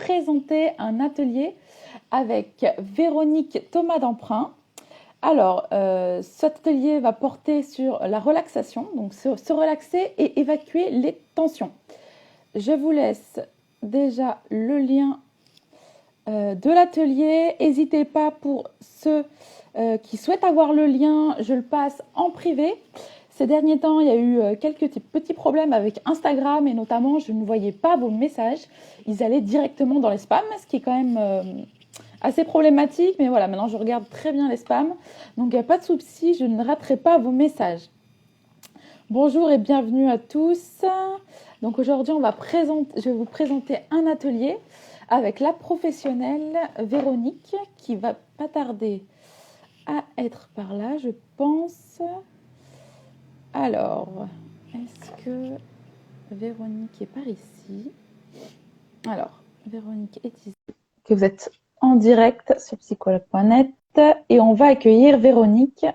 présenter un atelier avec Véronique Thomas d'Emprunt. Alors, cet atelier va porter sur la relaxation, donc se relaxer et évacuer les tensions. Je vous laisse déjà le lien de l'atelier. N'hésitez pas pour ceux qui souhaitent avoir le lien, je le passe en privé. Ces derniers temps, il y a eu quelques petits problèmes avec Instagram et notamment, je ne voyais pas vos messages. Ils allaient directement dans les spams, ce qui est quand même assez problématique. Mais voilà, maintenant, je regarde très bien les spams. Donc, il n'y a pas de souci, je ne raterai pas vos messages. Bonjour et bienvenue à tous. Donc, aujourd'hui, je vais vous présenter un atelier avec la professionnelle Véronique qui va pas tarder à être par là, je pense. Alors, est-ce que Véronique est par ici? Alors, Véronique est ici. Que vous êtes en direct sur psychologue.net et on va accueillir Véronique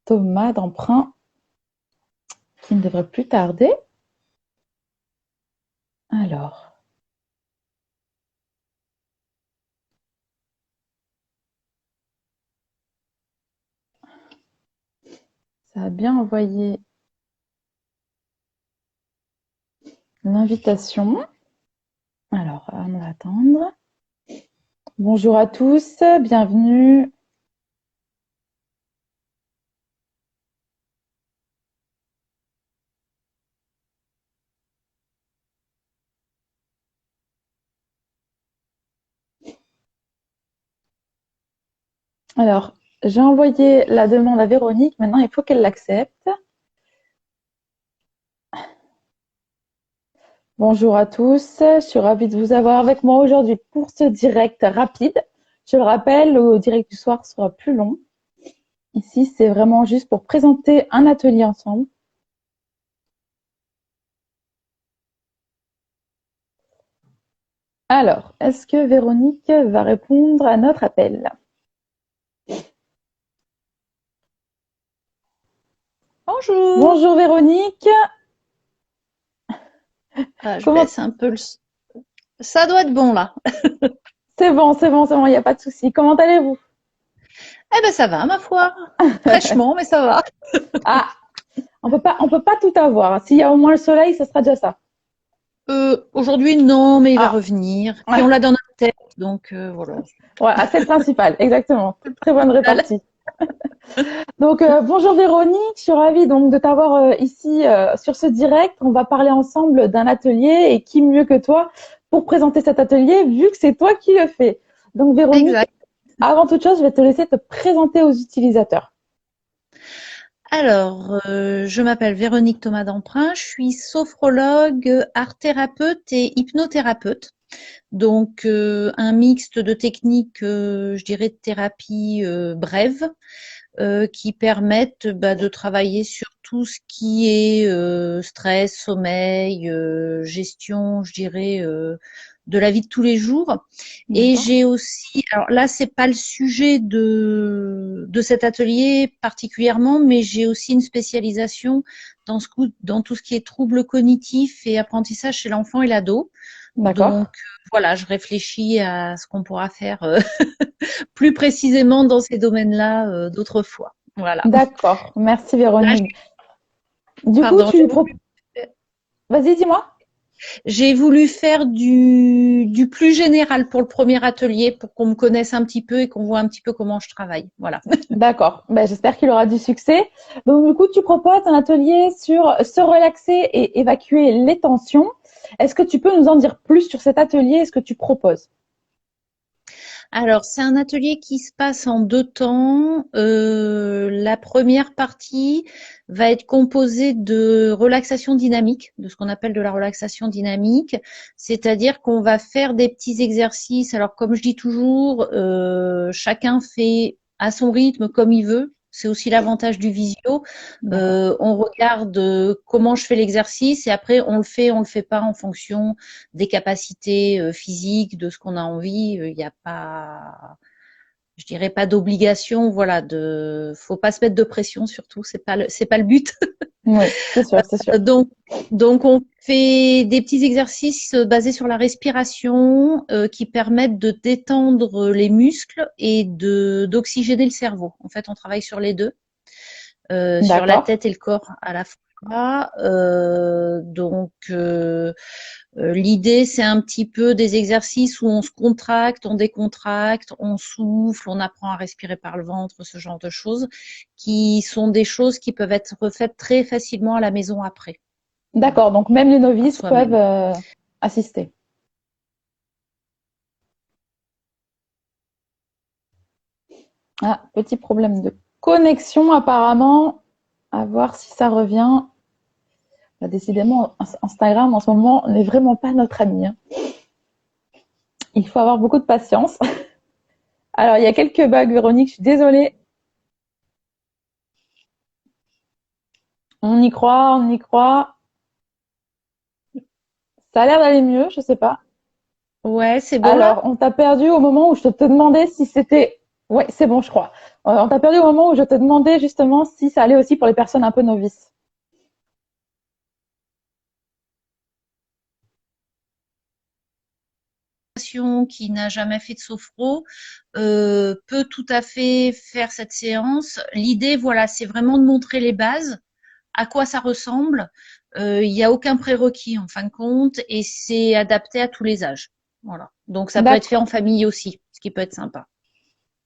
Thomas d'Emprunt qui ne devrait plus tarder. Alors. Ça a bien envoyé l'invitation. Alors, on va attendre. Bonjour à tous, bienvenue. Alors, j'ai envoyé la demande à Véronique. Maintenant, il faut qu'elle l'accepte. Bonjour à tous. Je suis ravie de vous avoir avec moi aujourd'hui pour ce direct rapide. Je le rappelle, le direct du soir sera plus long. Ici, c'est vraiment juste pour présenter un atelier ensemble. Alors, est-ce que Véronique va répondre à notre appel? Bonjour. Bonjour Véronique. Ah, je Comment... baisse un peu le... Ça doit être bon là. C'est bon, il n'y a pas de souci. Comment allez-vous? Eh ben ça va, ma foi. Fraîchement, mais ça va. Ah, on peut pas tout avoir. S'il y a au moins le soleil, ce sera déjà ça. Aujourd'hui, non, mais il va Ah, revenir. Puis on l'a dans notre tête, donc voilà. voilà, c'est le principal, exactement. Très bonne répartie. Donc, bonjour Véronique, je suis ravie donc de t'avoir ici sur ce direct. On va parler ensemble d'un atelier et qui mieux que toi pour présenter cet atelier vu que c'est toi qui le fais. Donc Véronique, Exact. avant toute chose, je vais te laisser te présenter aux utilisateurs. Alors, je m'appelle Véronique Thomas d'Emprunt. Je suis sophrologue, art thérapeute et hypnothérapeute. Donc, un mixte de techniques, je dirais, de thérapie brève. Qui permettent de travailler sur tout ce qui est stress, sommeil, gestion, je dirais, de la vie de tous les jours. Et j'ai aussi, alors là, c'est pas le sujet de cet atelier particulièrement, mais j'ai aussi une spécialisation dans tout ce qui est troubles cognitifs et apprentissage chez l'enfant et l'ado. D'accord. Donc voilà, je réfléchis à ce qu'on pourra faire plus précisément dans ces domaines-là d'autres fois. Voilà. D'accord. Merci Là, Véronique. Du coup, pardon, Vas-y, dis-moi. j'ai voulu faire du plus général pour le premier atelier pour qu'on me connaisse un petit peu et qu'on voit un petit peu comment je travaille. Voilà. D'accord. Ben, j'espère qu'il aura du succès. Donc, du coup, tu proposes un atelier sur se relaxer et évacuer les tensions. Est-ce que tu peux nous en dire plus sur cet atelier et ce que tu proposes? Alors, c'est un atelier qui se passe en 2 temps. La première partie va être composée de relaxation dynamique, de ce qu'on appelle de la relaxation dynamique, c'est-à-dire qu'on va faire des petits exercices. Alors, comme je dis toujours, chacun fait à son rythme, comme il veut. C'est aussi l'avantage du visio. On regarde comment je fais l'exercice et après on le fait pas en fonction des capacités physiques, de ce qu'on a envie. Il n'y a pas, je dirais pas d'obligation, voilà, faut pas se mettre de pression surtout, c'est pas le but. Oui, c'est sûr, c'est sûr. Donc, donc, on fait des petits exercices basés sur la respiration qui permettent de détendre les muscles et d'oxygéner le cerveau. En fait, on travaille sur les deux, sur la D'accord. tête et le corps à la fois. L'idée, c'est un petit peu des exercices où on se contracte, on décontracte, on souffle, on apprend à respirer par le ventre, ce genre de choses, qui sont des choses qui peuvent être refaites très facilement à la maison après. Voilà, D'accord. Donc, même les par novices peuvent soi-même. assister. Ah, petit problème de connexion apparemment. À voir si ça revient. Bah, décidément, Instagram en ce moment n'est vraiment pas notre ami, hein. Il faut avoir beaucoup de patience. Alors, il y a quelques bugs, Véronique, je suis désolée. On y croit, on y croit. Ça a l'air d'aller mieux, je sais pas. Ouais, c'est bon là? Alors, on t'a perdu au moment où je te demandais si c'était. Ouais, c'est bon, je crois. On t'a perdu au moment où je te demandais justement si ça allait aussi pour les personnes un peu novices. Qui n'a jamais fait de sophro peut tout à fait faire cette séance. L'idée, voilà, c'est vraiment de montrer les bases, à quoi ça ressemble. Il n'y a aucun prérequis en fin de compte et c'est adapté à tous les âges. Voilà. Donc ça peut être fait D'accord. en famille aussi, ce qui peut être sympa.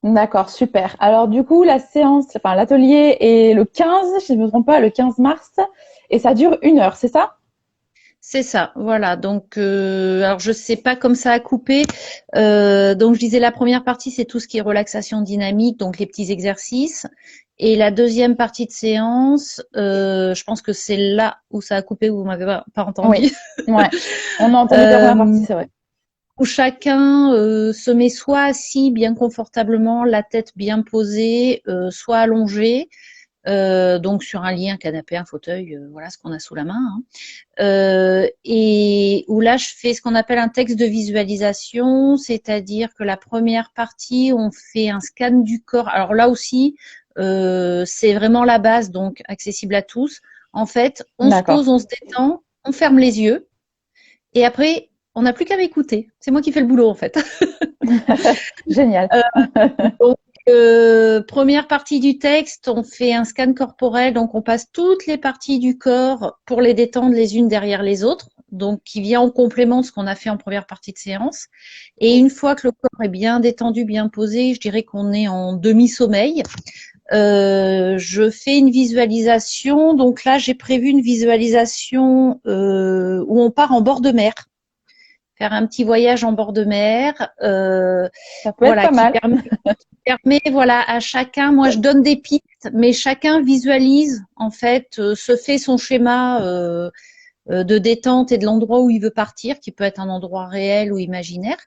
D'accord, super. Alors du coup, la séance, enfin l'atelier est le 15, si je ne me trompe pas, le 15 mars, et ça dure 1 heure, c'est ça? C'est ça, voilà. Donc, alors je sais pas comme ça à couper. Donc, je disais la première partie, c'est tout ce qui est relaxation dynamique, donc les petits exercices. Et la deuxième partie de séance, je pense que c'est là où ça a coupé, où vous m'avez pas Oui, entendu. ouais. On a entendu que la première partie, Euh, c'est vrai. où chacun se met soit assis bien confortablement, la tête bien posée, soit allongé, donc sur un lit, un canapé, un fauteuil, voilà ce qu'on a sous la main, hein. Et où là, je fais ce qu'on appelle un texte de visualisation, c'est-à-dire que la première partie, on fait un scan du corps. Alors là aussi, c'est vraiment la base, donc accessible à tous. En fait, on se D'accord. pose, on se détend, on ferme les yeux, et après, on n'a plus qu'à m'écouter. C'est moi qui fais le boulot, en fait. Génial. Donc, première partie du texte, on fait un scan corporel, donc on passe toutes les parties du corps pour les détendre les unes derrière les autres, donc qui vient en complément de ce qu'on a fait en première partie de séance. Et une fois que le corps est bien détendu, bien posé, je dirais qu'on est en demi-sommeil. Je fais une visualisation, donc là j'ai prévu une visualisation où on part en bord de mer, faire un petit voyage en bord de mer, Ça peut être voilà, pas mal. permet voilà à chacun, moi je donne des pistes, mais chacun visualise en fait, se fait son schéma de détente et de l'endroit où il veut partir, qui peut être un endroit réel ou imaginaire,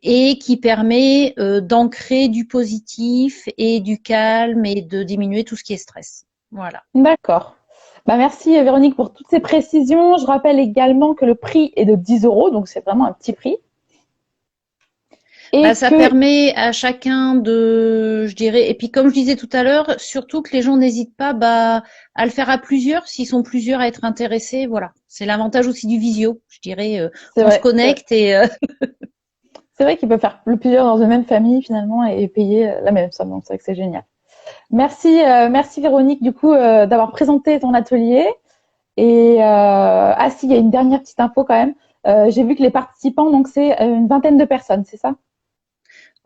et qui permet d'ancrer du positif et du calme et de diminuer tout ce qui est stress. Voilà. D'accord. Bah, merci Véronique pour toutes ces précisions. Je rappelle également que le prix est de 10 euros, donc c'est vraiment un petit prix. Bah, Et ça que, permet à chacun de, je dirais, et puis comme je disais tout à l'heure, surtout que les gens n'hésitent pas bah, à le faire à plusieurs, s'ils sont plusieurs à être intéressés, voilà. C'est l'avantage aussi du visio, je dirais, c'est on se vrai, c'est vrai. connecte et C'est vrai qu'il peut faire plusieurs dans une même famille finalement et payer la même somme, donc c'est vrai que c'est génial. Merci, merci Véronique du coup d'avoir présenté ton atelier. Et ah si, il y a une dernière petite info quand même. J'ai vu que les participants, donc c'est une vingtaine de personnes, c'est ça?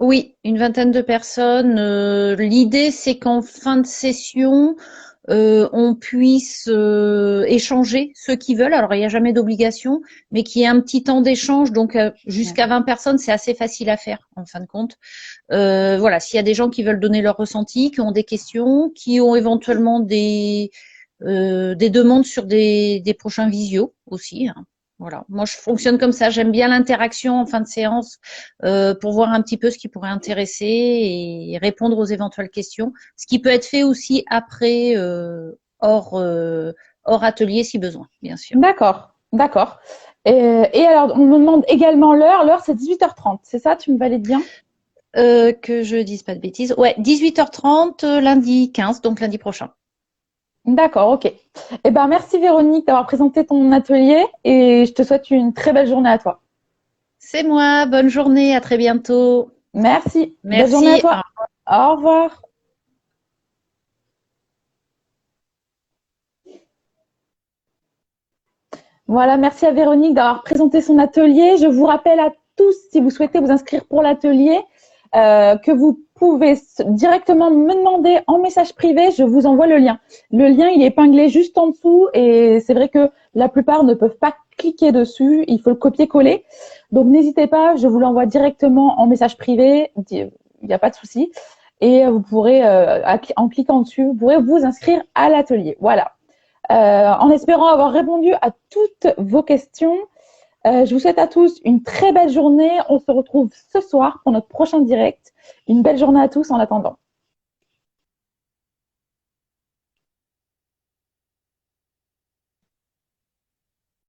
oui, une vingtaine de personnes. L'idée, c'est qu'en fin de session, on puisse échanger ceux qui veulent. Alors, il n'y a jamais d'obligation, mais qu'il y ait un petit temps d'échange. Donc, Ouais. jusqu'à 20 personnes, c'est assez facile à faire, en fin de compte. Voilà, s'il y a des gens qui veulent donner leur ressenti, qui ont des questions, qui ont éventuellement des demandes sur des prochains visios aussi, hein. Voilà, moi je fonctionne comme ça. J'aime bien l'interaction en fin de séance pour voir un petit peu ce qui pourrait intéresser et répondre aux éventuelles questions. Ce qui peut être fait aussi après hors hors atelier si besoin, bien sûr. D'accord, d'accord. Et alors, on me demande également l'heure. L'heure, c'est 18h30, c'est ça? Tu me valides bien? Que je dise pas de bêtises. Ouais, 18h30, lundi 15, donc lundi prochain. D'accord, ok. Eh ben, merci Véronique d'avoir présenté ton atelier et je te souhaite une très belle journée à toi. C'est moi, bonne journée, à très bientôt. Merci. Belle journée à Merci. toi. Au revoir. Voilà, merci à Véronique d'avoir présenté son atelier. Je vous rappelle à tous, si vous souhaitez vous inscrire pour l'atelier, que vous pouvez directement me demander en message privé, je vous envoie le lien. Le lien, il est épinglé juste en dessous et c'est vrai que la plupart ne peuvent pas cliquer dessus, il faut le copier-coller. Donc n'hésitez pas, je vous l'envoie directement en message privé, il n'y a pas de souci. Et vous pourrez, en cliquant dessus, vous pourrez vous inscrire à l'atelier. Voilà. En espérant avoir répondu à toutes vos questions. Je vous souhaite à tous une très belle journée. On se retrouve ce soir pour notre prochain direct. Une belle journée à tous en attendant.